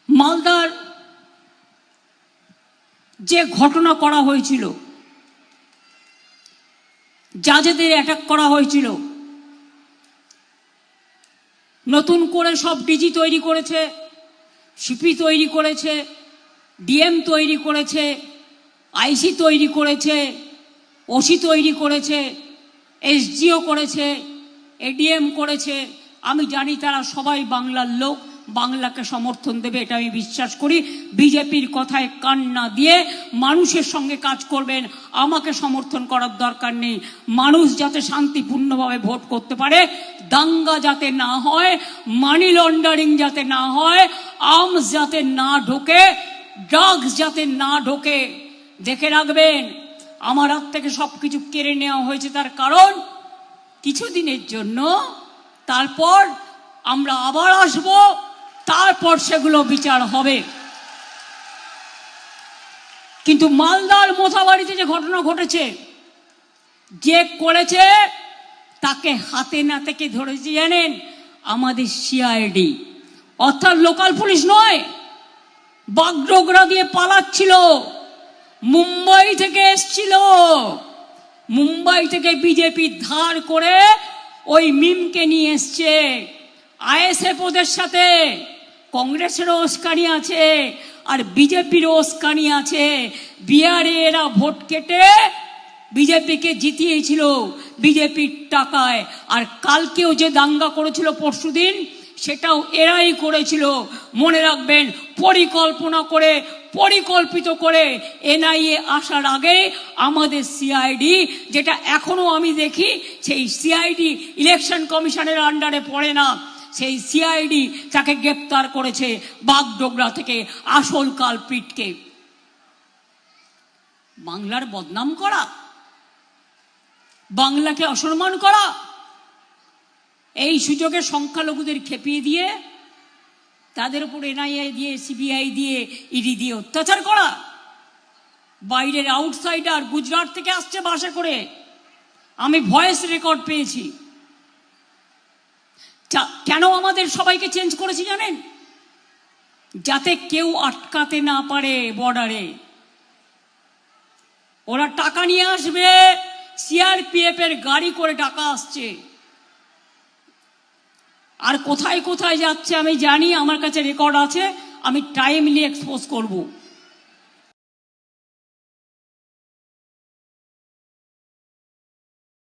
মালদার যে ঘটনা করা হয়েছিল, জাজেদের অ্যাটাক করা হয়েছিল, নতুন করে সব ডিজি তৈরি করেছে, সিপি তৈরি করেছে, ডিএম তৈরি করেছে, আইসি তৈরি করেছে, ওসি তৈরি করেছে, এসডিও করেছে, এডিএম করেছে। আমি জানি তারা সবাই বাংলার লোক, বাংলাকে সমর্থন দেবে, এটা আমি বিশ্বাস করি। বিজেপির কথায় কান না দিয়ে মানুষের সঙ্গে কাজ করবেন। আমাকে সমর্থন করার দরকার নেই। মানুষ যাতে শান্তিপূর্ণভাবে ভোট করতে পারে, দাঙ্গা যাতে না হয়, মানি লন্ডারিং যাতে না হয়, আর্মস যাতে না ঢোকে, ড্রাগস যাতে না ঢোকে। দেখে রাখবেন, আমার হাত থেকে সবকিছু কেড়ে নেওয়া হয়েছে তার কারণ কিছুদিনের জন্য, তারপর আমরা আবার আসব, তারপর সেগুলো বিচার হবে। কিন্তু মালদার মোথাবাড়িতে যে ঘটনা ঘটেছে, যে করেছে তাকে হাতে নাতে কে ধরেছে জানেন? আমাদের সিআইডি, অর্থাৎ লোকাল পুলিশ নয়, বাগডোগরা দিয়ে পালাচ্ছিল, মুম্বাই থেকে এসছিল। মুম্বাই থেকে বিজেপি ধার করে ওই মিমকে নিয়ে এসছে। আইএসএফ ওদের সাথে, কংগ্রেসেরও উস্কানি আছে আর বিজেপিরও উস্কানি আছে। বিহারে এরা ভোট কেটে বিজেপিকে জিতিয়েছিল বিজেপির টাকায়। আর কালকেও যে দাঙ্গা করেছিল পরশুদিন, সেটাও এরাই করেছিল। মনে রাখবেন, পরিকল্পনা করে, পরিকল্পিত করে এনআইএ আসার আগে আমাদের সিআইডি, যেটা এখনো আমি দেখি সেই সিআইডি ইলেকশন কমিশনের আন্ডারে পড়ে না, সেই সিআইডি তাকে গ্রেপ্তার করেছে বাগডোগরা থেকে, আসল কালপ্রিটকে। বাংলার বদনাম করা, বাংলাকে অসম্মান করা, এই সুযোগে সংখ্যালঘুদের খেপিয়ে দিয়ে তাদের উপর এনআইএ দিয়ে, সিবিআই দিয়ে, ইডি দিয়ে অত্যাচার করা। বাইরের আউটসাইডার গুজরাট থেকে আসছে বাসে করে, আমি ভয়েস রেকর্ড পেয়েছি। কেন আমাদের সবাইকে চেঞ্জ করেছি জানেন? যাতে কেউ আটকাতে না পারে বর্ডারে। ওরা টাকা নিয়ে আসবে, সিআরপিএফ এর গাড়ি করে টাকা আসছে। আর কোথায় কোথায় যাচ্ছে আমি জানি, আমার কাছে রেকর্ড আছে, আমি টাইমলি এক্সপোজ করব।